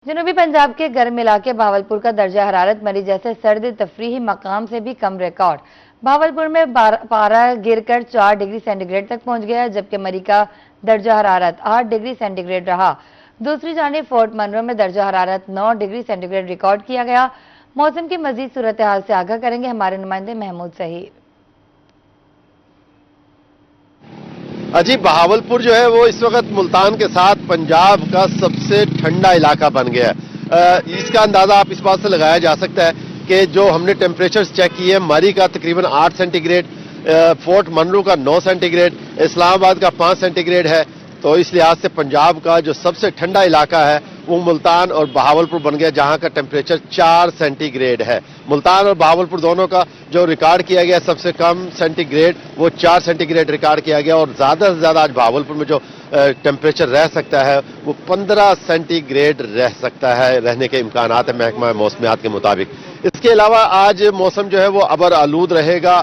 जनूबी पंजाब के गर्म इलाके भावलपुर का दर्जा हरारत मरी जैसे सर्द तफरीही मकाम से भी कम रिकॉर्ड। भावलपुर में पारा गिरकर 4 डिग्री सेंटीग्रेड तक पहुंच गया, जबकि मरी का दर्जा हरारत 8 डिग्री सेंटीग्रेड रहा। दूसरी जानिब फोर्ट मनरो में दर्जा हरारत 9 डिग्री सेंटीग्रेड रिकॉर्ड किया गया। मौसम की मजीद सूरत हाल से आगाह करेंगे हमारे नुमाइंदे महमूद सही। अजी, बहावलपुर जो है वो इस वक्त मुल्तान के साथ पंजाब का सबसे ठंडा इलाका बन गया है। इसका अंदाजा आप इस बात से लगाया जा सकता है कि जो हमने टेम्परेचर चेक किए, मरी का तकरीबन 8 सेंटीग्रेड, फोर्ट मनरू का 9 सेंटीग्रेड, इस्लामाबाद का 5 सेंटीग्रेड है। तो इस लिहाज से पंजाब का जो सबसे ठंडा इलाका है वो मुल्तान और बहावलपुर बन गया, जहां का टेम्परेचर 4 सेंटीग्रेड है। मुल्तान और बहावलपुर दोनों का जो रिकॉर्ड किया गया सबसे कम सेंटीग्रेड वो 4 सेंटीग्रेड रिकॉर्ड किया गया, और ज्यादा से ज्यादा आज बहावलपुर में जो टेम्परेचर रह सकता है वो 15 सेंटीग्रेड रह सकता है, रहने के इम्कान है महकमा मौसमियात के मुताबिक। इसके अलावा आज मौसम जो है वो अबर आलूद रहेगा,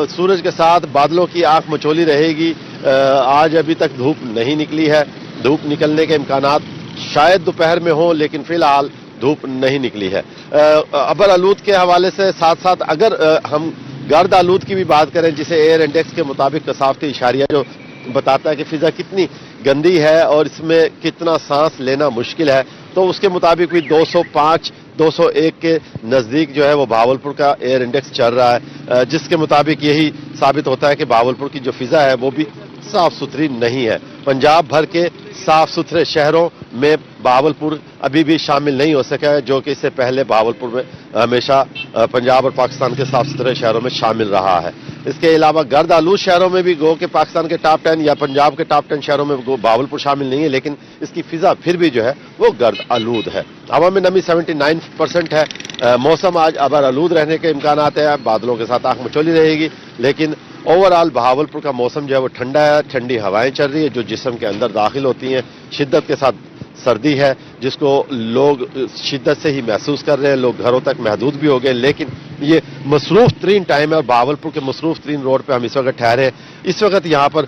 सूरज के साथ बादलों की आंख मचोली रहेगी। आज अभी तक धूप नहीं निकली है, धूप निकलने के इम्कानात शायद दोपहर में हो, लेकिन फिलहाल धूप नहीं निकली है। अबर आलूद के हवाले से साथ साथ अगर हम गर्द आलूद की भी बात करें, जिसे एयर इंडेक्स के मुताबिक कसाफती इशारिया जो बताता है कि फिजा कितनी गंदी है और इसमें कितना सांस लेना मुश्किल है, तो उसके मुताबिक भी 205 201 के नजदीक जो है वो बहावलपुर का एयर इंडेक्स चल रहा है, जिसके मुताबिक यही साबित होता है कि बहावलपुर की जो फिजा है वो भी साफ सुथरी नहीं है। पंजाब भर के साफ सुथरे शहरों में बहावलपुर अभी भी शामिल नहीं हो सका है, जो कि इससे पहले बहावलपुर में हमेशा पंजाब और पाकिस्तान के साफ सुथरे शहरों में शामिल रहा है। इसके अलावा गर्द आलूद शहरों में भी गो के पाकिस्तान के टॉप 10 या पंजाब के टॉप 10 शहरों में बहावलपुर शामिल नहीं है, लेकिन इसकी फिजा फिर भी जो है वो गर्द आलूद है। हवा में नमी 79% है। मौसम आज अबर आलूद रहने के इम्कान है, बादलों के साथ आंख मचोली रहेगी, लेकिन ओवरऑल बहावलपुर का मौसम जो है वो ठंडा है। ठंडी हवाएं चल रही है जो जिस्म के अंदर दाखिल होती हैं, शिद्दत के साथ सर्दी है जिसको लोग शिद्दत से ही महसूस कर रहे हैं। लोग घरों तक महदूद भी हो गए, लेकिन ये मसरूफ तरीन टाइम है और बहावलपुर के मसरूफ तरीन रोड पे हम इस वक्त ठहरे हैं। इस वक्त यहाँ पर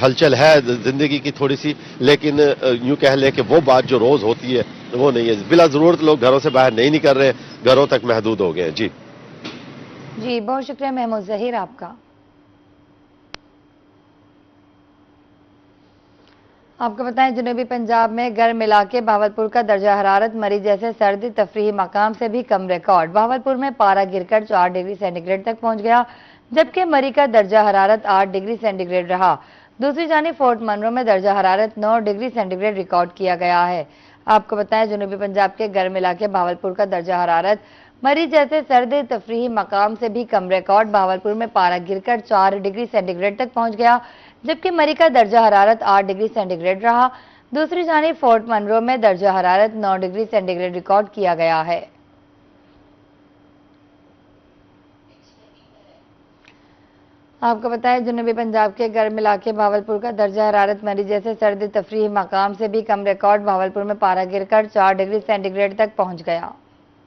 हलचल है जिंदगी की थोड़ी सी, लेकिन यूं कह लें कि वो बात जो रोज होती है वो नहीं है। बिला जरूरत लोग घरों से बाहर नहीं निकल रहे, घरों तक महदूद हो गए हैं। जी बहुत शुक्रिया महमूद जहीर आपका। आपको बताएं, जनूबी पंजाब में गर्म इलाके भावलपुर का दर्जा हरारत मरी जैसे सर्दी तफरीही मकाम से भी कम रिकॉर्ड। भावलपुर में पारा गिरकर 4 डिग्री सेंटीग्रेड तक पहुंच गया, जबकि मरी का दर्जा हरारत 8 डिग्री सेंटीग्रेड रहा। दूसरी जानिब फोर्ट मनरो में दर्जा हरारत 9 डिग्री सेंटीग्रेड रिकॉर्ड किया गया है। आपको बताएं, जनूबी पंजाब के गर्म इलाके भावलपुर का दर्जा हरारत मरी जैसे सर्द तफरीही मकाम से भी कम रिकॉर्ड। भावलपुर में पारा गिरकर 4 डिग्री सेंटीग्रेड तक पहुंच गया, जबकि मरी का दर्जा हरारत 8 डिग्री सेंटीग्रेड रहा। दूसरी जानिब फोर्ट मनरो में दर्जा हरारत 9 डिग्री सेंटीग्रेड रिकॉर्ड किया गया है। आपको बताएं, जनूबी पंजाब के गर्म इलाके भावलपुर का दर्जा हरारत मरी जैसे सर्द तफरीही मकाम से भी कम रिकॉर्ड। भावलपुर में पारा गिरकर 4 डिग्री सेंटीग्रेड तक पहुंच गया।